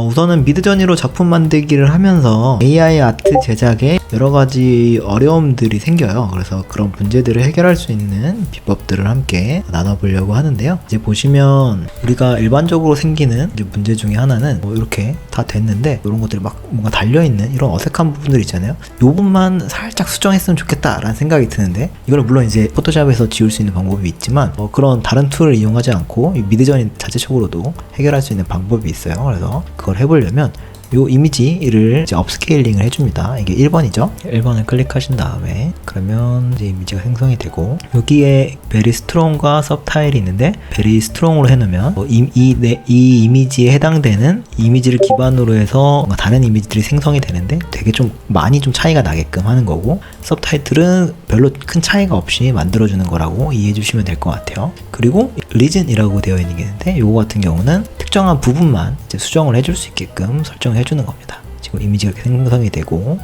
우선은 미드저니로 작품 만들기를 하면서 AI 아트 제작에 여러가지 어려움들이 생겨요. 그래서 그런 문제들을 해결할 수 있는 비법들을 함께 나눠보려고 하는데요. 이제 보시면 우리가 일반적으로 생기는 이제 문제 중에 하나는 이렇게 다 됐는데 이런 것들이 막 뭔가 달려있는 이런 어색한 부분들 있잖아요. 이 부분만 살짝 수정했으면 좋겠다 라는 생각이 드는데, 이걸 물론 이제 포토샵에서 지울 수 있는 방법이 있지만 그런 다른 툴을 이용하지 않고 이 미드저니 자체적으로도 해결할 수 있는 방법이 있어요. 그래서 그걸 해보려면 요 이미지를 이제 업스케일링을 해줍니다. 이게 1번이죠. 1번을 클릭하신 다음에 그러면 이제 이미지가 생성이 되고, 여기에 베리 스트롱과 섭타일이 있는데 베리 스트롱으로 해놓으면 이 이미지에 해당되는 이미지를 기반으로 해서 다른 이미지들이 생성이 되는데 되게 좀 많이 좀 차이가 나게끔 하는 거고, 서브타이틀은 별로 큰 차이가 없이 만들어주는 거라고 이해해 주시면 될 것 같아요. 그리고 리즌이라고 되어 있는 게 있는데 요거 같은 경우는 특정한 부분만 이제 수정을 해줄 수 있게끔 설정을 해주는 겁니다. 지금 이미지가 이렇게 생성이 되고,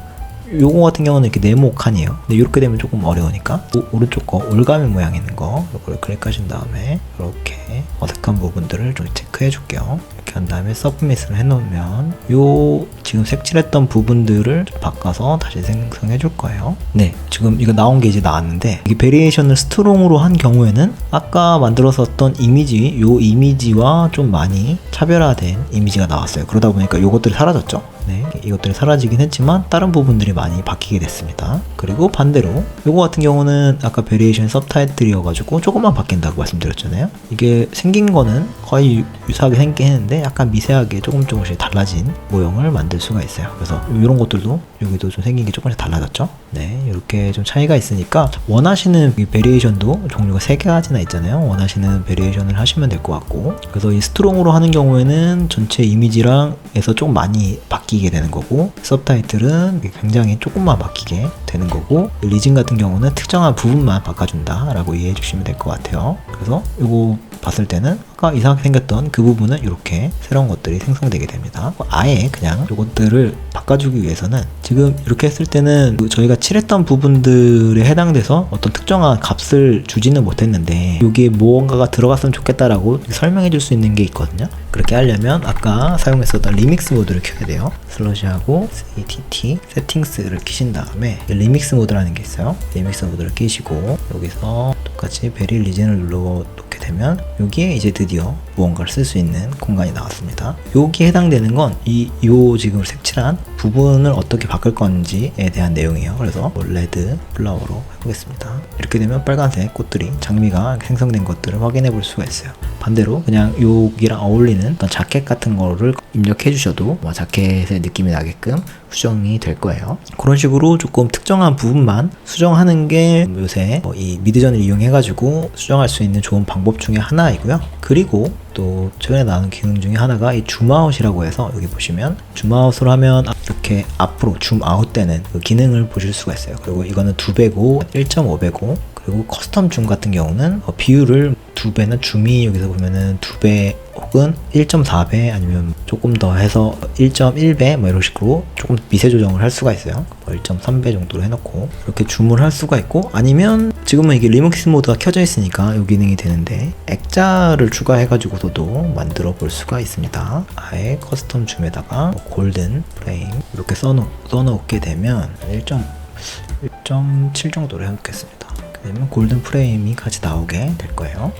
요거 같은 경우는 이렇게 네모칸이에요. 근데 이렇게 되면 조금 어려우니까 오른쪽 거 올가미 모양 있는 거 이거를 클릭하신 다음에 이렇게 어색한 부분들을 좀 체크해 줄게요. 이렇게 한 다음에 서브밋을 해놓으면 요 지금 색칠했던 부분들을 좀 바꿔서 다시 생성해 줄 거예요. 네, 지금 이거 나온 게 이제 나왔는데, 이게 베리에이션을 스트롱으로 한 경우에는 아까 만들었었던 이미지, 요 이미지와 좀 많이 차별화된 이미지가 나왔어요. 그러다 보니까 요것들이 사라졌죠. 네, 이것들이 사라지긴 했지만 다른 부분들이 많이 바뀌게 됐습니다. 그리고 반대로 요거 같은 경우는 아까 베리에이션 서브타이틀이어가지고 조금만 바뀐다고 말씀드렸잖아요. 이게 생긴 거는 거의 유사하게 생긴 했는데 약간 미세하게 조금씩 달라진 모형을 만들 수가 있어요. 그래서 이런 것들도 여기도 좀 생긴 게 조금씩 달라졌죠. 네, 이렇게 좀 차이가 있으니까 원하시는 베리에이션도 종류가 3가지나 있잖아요. 원하시는 베리에이션을 하시면 될 것 같고, 그래서 이 스트롱으로 하는 경우에는 전체 이미지랑 에서 좀 많이 바뀌게 되는 거고, 서브타이틀은 굉장히 조금만 바뀌게 되는 거고, 리진 같은 경우는 특정한 부분만 바꿔준다 라고 이해해 주시면 될 것 같아요. 그래서 이거 봤을 때는 아까 이상하게 생겼던 그 부분은 이렇게 새로운 것들이 생성되게 됩니다. 아예 그냥 이것들을 바꿔주기 위해서는 지금 이렇게 했을 때는 저희가 칠했던 부분들에 해당돼서 어떤 특정한 값을 주지는 못했는데 여기에 무언가가 들어갔으면 좋겠다라고 설명해 줄 수 있는 게 있거든요. 그렇게 하려면 아까 사용했었던 리믹스 모드를 켜야 돼요. 슬러시하고 CTT 세팅스를 키신 다음에 리믹스 모드라는 게 있어요. 리믹스 모드를 끼시고 여기서 똑같이 베리 리진을 눌러놓게 되면 여기에 이제 드디어 무언가를 쓸 수 있는 공간이 나왔습니다. 여기에 해당되는 건 요 지금 색칠한 부분을 어떻게 바꿀 건지에 대한 내용이에요. 그래서 레드 플라워로 해보겠습니다. 이렇게 되면 빨간색 꽃들이 장미가 생성된 것들을 확인해 볼 수가 있어요. 반대로 그냥 여기랑 어울리는 어떤 자켓 같은 거를 입력해 주셔도 자켓의 느낌이 나게끔 수정이 될 거예요. 그런 식으로 조금 특정한 부분만 수정하는 게 요새 이 미드저니를 이용해 가지고 수정할 수 있는 좋은 방법 중에 하나이고요. 그리고 또 최근에 나오는 기능 중에 하나가 이 줌아웃이라고 해서, 여기 보시면 줌아웃을 하면 이렇게 앞으로 줌아웃 되는 그 기능을 보실 수가 있어요. 그리고 이거는 2배고 1.5배고, 그리고 커스텀 줌 같은 경우는 비율을 2배나 줌이 여기서 보면은 2배 혹은 1.4배 아니면 조금 더 해서 1.1배 이런 식으로 조금 미세 조정을 할 수가 있어요. 1.3배 정도로 해놓고 이렇게 줌을 할 수가 있고, 아니면 지금은 이게 리믹스 모드가 켜져 있으니까 이 기능이 되는데 액자를 추가해가지고서도 만들어 볼 수가 있습니다. 아예 커스텀 줌에다가 골든 프레임 이렇게 써놓게 되면 1.7 정도로 해놓겠습니다. 그러면 골든 프레임이 같이 나오게 될 거예요.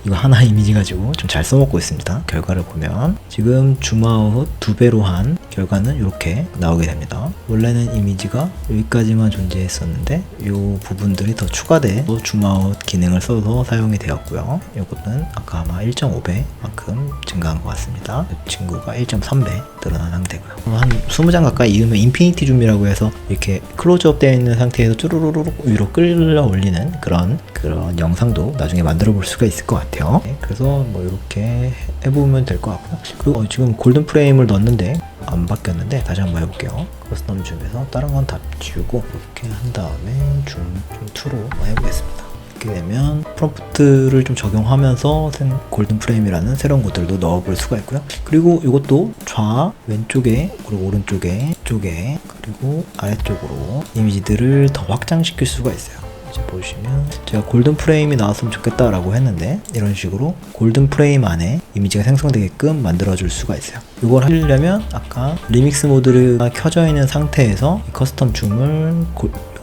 이거 하나 이미지 가지고 좀 잘 써먹고 있습니다. 결과를 보면 지금 줌아웃 2배로 한 결과는 이렇게 나오게 됩니다. 원래는 이미지가 여기까지만 존재했었는데 이 부분들이 더 추가돼 줌아웃 기능을 써서 사용이 되었고요. 이것은 아까 아마 1.5배만큼 증가한 것 같습니다. 이 친구가 1.3배 늘어난 상태고요. 한 20장 가까이 이으면 인피니티 줌이라고 해서 이렇게 클로즈업 되어 있는 상태에서 쭈루루룩 위로 끌어 올리는 그런 영상도 나중에 만들어 볼 수가 있을 것 같아요. 네, 그래서 이렇게 해보면 될 것 같고요. 그리고 지금 골든 프레임을 넣었는데 안 바뀌었는데 다시 한번 해볼게요. 커스텀 줌에서 다른 건 다 지우고 이렇게 한 다음에 줌 2로 해보겠습니다. 이렇게 되면 프롬프트를 좀 적용하면서 골든 프레임이라는 새로운 것들도 넣어볼 수가 있고요. 그리고 이것도 좌 왼쪽에 그리고 오른쪽에 쪽에 그리고 아래쪽으로 이미지들을 더 확장시킬 수가 있어요. 이제 보시면 제가 골든 프레임이 나왔으면 좋겠다라고 했는데 이런 식으로 골든 프레임 안에 이미지가 생성되게끔 만들어줄 수가 있어요. 이걸 하려면 아까 리믹스 모드가 켜져 있는 상태에서 커스텀 줌을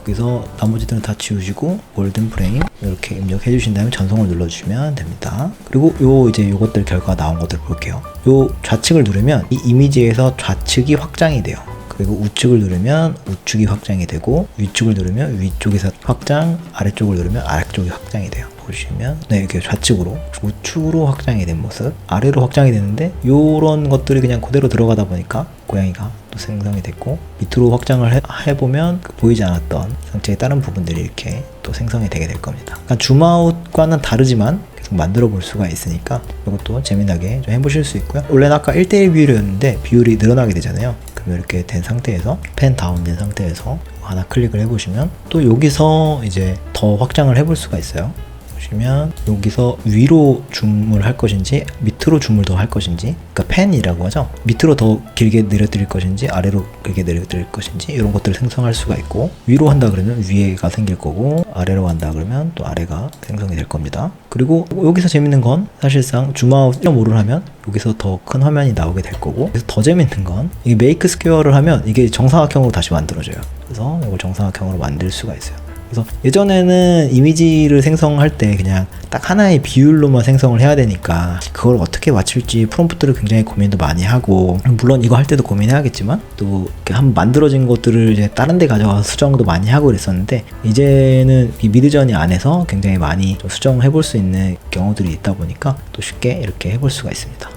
여기서 나머지들은 다 지우시고 골든 프레임 이렇게 입력해 주신 다음에 전송을 눌러주시면 됩니다. 그리고 요것들 결과 나온 것들 볼게요. 요 좌측을 누르면 이 이미지에서 좌측이 확장이 돼요. 그리고 우측을 누르면 우측이 확장이 되고 위쪽을 누르면 위쪽에서 확장, 아래쪽을 누르면 아래쪽이 확장이 돼요. 보시면 이렇게 좌측으로 우측으로 확장이 된 모습, 아래로 확장이 되는데 요런 것들이 그냥 그대로 들어가다 보니까 고양이가 또 생성이 됐고 밑으로 확장을 해보면 보이지 않았던 상체의 다른 부분들이 이렇게 또 생성이 되게 될 겁니다. 그러니까 줌아웃과는 다르지만 계속 만들어 볼 수가 있으니까 이것도 재미나게 좀 해보실 수 있고요. 원래는 아까 1:1 비율이었는데 비율이 늘어나게 되잖아요. 그럼 이렇게 된 상태에서 펜 다운된 상태에서 하나 클릭을 해보시면 또 여기서 이제 더 확장을 해볼 수가 있어요. 보시면 여기서 위로 줌을 할 것인지 밑으로 줌을 더 할 것인지, 그러니까 펜이라고 하죠. 밑으로 더 길게 내려드릴 것인지 아래로 길게 내려드릴 것인지 이런 것들을 생성할 수가 있고, 위로 한다 그러면 위에가 생길 거고 아래로 한다 그러면 또 아래가 생성이 될 겁니다. 그리고 여기서 재밌는 건 사실상 줌아웃 1.5를 하면 여기서 더 큰 화면이 나오게 될 거고, 그래서 더 재밌는 건 이게 메이크 스퀘어를 하면 이게 정사각형으로 다시 만들어져요. 그래서 이걸 정사각형으로 만들 수가 있어요. 그래서 예전에는 이미지를 생성할 때 그냥 딱 하나의 비율로만 생성을 해야 되니까 그걸 어떻게 맞출지 프롬프트를 굉장히 고민도 많이 하고, 물론 이거 할 때도 고민해야겠지만 또 이렇게 한번 만들어진 것들을 이제 다른 데 가져가서 수정도 많이 하고 그랬었는데, 이제는 이 미드저니 안에서 굉장히 많이 좀 수정을 해볼 수 있는 경우들이 있다 보니까 또 쉽게 이렇게 해볼 수가 있습니다.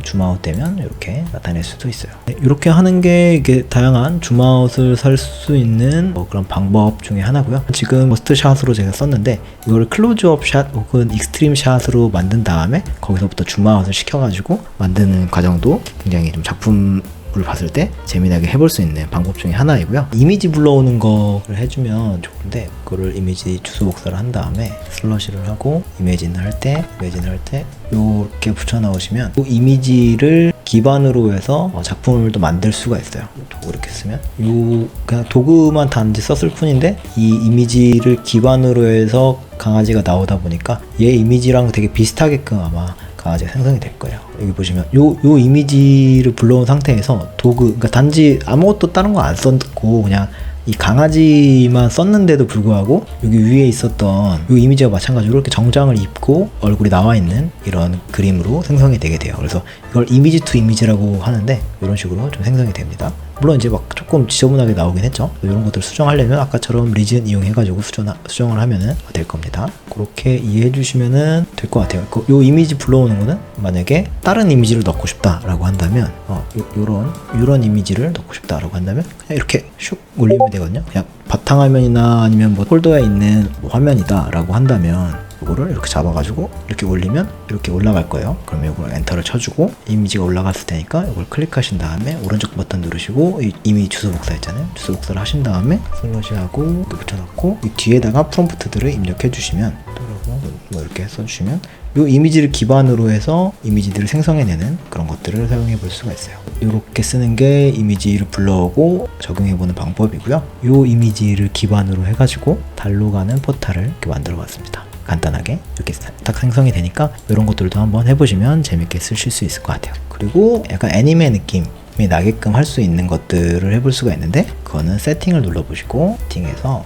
줌아웃 되면 이렇게 나타낼 수도 있어요. 이렇게 하는 게 이게 다양한 줌아웃을 살 수 있는 그런 방법 중에 하나고요. 지금 머스트 샷으로 제가 썼는데 이걸 클로즈업 샷 혹은 익스트림 샷으로 만든 다음에 거기서부터 줌아웃을 시켜가지고 만드는 과정도 굉장히 좀 작품 을 봤을 때 재미나게 해볼 수 있는 방법 중에 하나이고요. 이미지 불러오는 거를 해주면 좋은데, 그거를 이미지 주소 복사를 한 다음에 슬러시를 하고 이미진을 할 때 이렇게 붙여 넣으시면 이 이미지를 기반으로 해서 작품을 또 만들 수가 있어요. 이렇게 쓰면 그냥 도구만 단지 썼을 뿐인데 이 이미지를 기반으로 해서 강아지가 나오다 보니까 얘 이미지랑 되게 비슷하게끔 아마 강아지가 생성이 될 거예요. 여기 보시면 요 이미지를 불러온 상태에서 그러니까 단지 아무것도 다른 거 안 썼고 그냥 이 강아지만 썼는데도 불구하고 여기 위에 있었던 이 이미지와 마찬가지로 이렇게 정장을 입고 얼굴이 나와 있는 이런 그림으로 생성이 되게 돼요. 그래서 이걸 이미지 투 이미지라고 하는데 이런 식으로 좀 생성이 됩니다. 물론 이제 막 조금 지저분하게 나오긴 했죠. 이런 것들 수정하려면 아까처럼 리즌 이용해가지고 수정을 하면은 될 겁니다. 그렇게 이해해 주시면은 될 것 같아요. 요 이미지 불러오는 거는 만약에 다른 이미지를 넣고 싶다라고 한다면 요런 이미지를 넣고 싶다라고 한다면 그냥 이렇게 슉 올리면 되거든요. 그냥 바탕화면이나 아니면 뭐 폴더에 있는 화면이다라고 한다면 이거를 이렇게 잡아가지고 이렇게 올리면 이렇게 올라갈 거예요. 그러면 이걸 엔터를 쳐주고 이미지가 올라갔을 테니까 이걸 클릭하신 다음에 오른쪽 버튼 누르시고 이미 주소 복사 했잖아요. 주소 복사를 하신 다음에 슬러시하고 붙여놓고 이 뒤에다가 프롬프트들을 입력해 주시면 뭐 이렇게 써주시면 이 이미지를 기반으로 해서 이미지들을 생성해내는 그런 것들을 사용해 볼 수가 있어요. 이렇게 쓰는 게 이미지를 불러오고 적용해보는 방법이고요. 이 이미지를 기반으로 해가지고 달로 가는 포탈을 이렇게 만들어 봤습니다. 간단하게 이렇게 딱 생성이 되니까 이런 것들도 한번 해보시면 재밌게 쓰실 수 있을 것 같아요. 그리고 약간 애니메 느낌이 나게끔 할 수 있는 것들을 해볼 수가 있는데, 그거는 세팅을 눌러보시고 세팅해서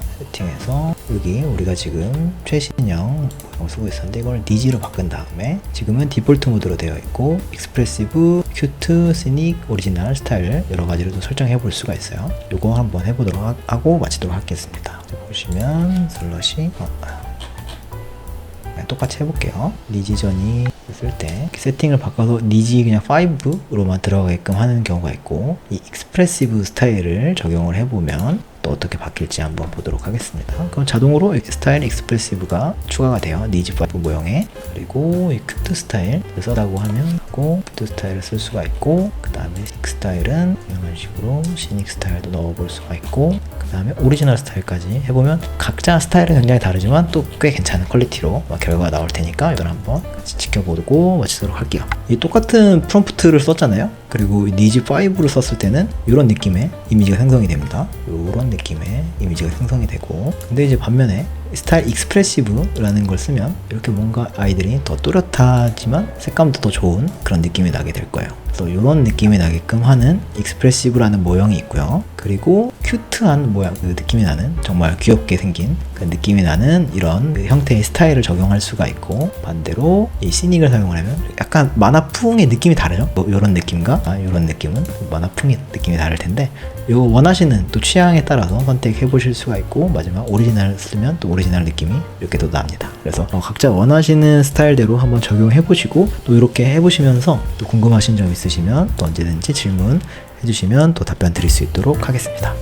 여기 우리가 지금 최신형 모형 쓰고 있었는데 이걸 니지로 바꾼 다음에 지금은 디폴트 모드로 되어 있고 익스프레시브, 큐트, 시닉, 오리지널 스타일 여러 가지를 또 설정해 볼 수가 있어요. 이거 한번 해보도록 하고 마치도록 하겠습니다. 보시면 슬러시 똑같이 해볼게요. 니지전이 쓸 때 세팅을 바꿔서 니지 그냥 5로만 들어가게끔 하는 경우가 있고, 이 익스프레시브 스타일을 적용을 해보면 또 어떻게 바뀔지 한번 보도록 하겠습니다. 그럼 자동으로 스타일 익스프레시브가 추가가 돼요. 니지 5 모형에. 그리고 이 큐트 스타일 써라고 하면 큐트 스타일을 쓸 수가 있고, 그 다음에 스타일은 이런 식으로 시닉 스타일도 넣어볼 수가 있고, 그 다음에 오리지널 스타일까지 해보면 각자 스타일은 굉장히 다르지만 또 꽤 괜찮은 퀄리티로 결과가 나올 테니까 이걸 한번 같이 지켜보고 마치도록 할게요. 이 똑같은 프롬프트를 썼잖아요. 그리고 니지 5를 썼을 때는 이런 느낌의 이미지가 생성이 됩니다. 이런 느낌의 이미지가 생성이 되고, 근데 이제 반면에 스타일 익스프레시브라는 걸 쓰면 이렇게 뭔가 아이들이 더 또렷하지만 색감도 더 좋은 그런 느낌이 나게 될 거예요. 그래서 이런 느낌이 나게끔 하는 익스프레시브라는 모형이 있고요. 그리고 큐트한 모양, 그 느낌이 나는, 정말 귀엽게 생긴 그 느낌이 나는 이런 그 형태의 스타일을 적용할 수가 있고, 반대로 이 시닉을 사용하려면 약간 만화풍의 느낌이 다르죠. 뭐 이런 느낌과 이런 느낌은 만화풍의 느낌이 다를 텐데, 이거 원하시는 또 취향에 따라서 선택해 보실 수가 있고, 마지막 오리지널 쓰면 또 오리지널 느낌이 이렇게 또 납니다. 그래서 각자 원하시는 스타일대로 한번 적용해 보시고, 또 이렇게 해보시면서 또 궁금하신 점 있으시면 또 언제든지 질문 해주시면 또 답변 드릴 수 있도록 하겠습니다.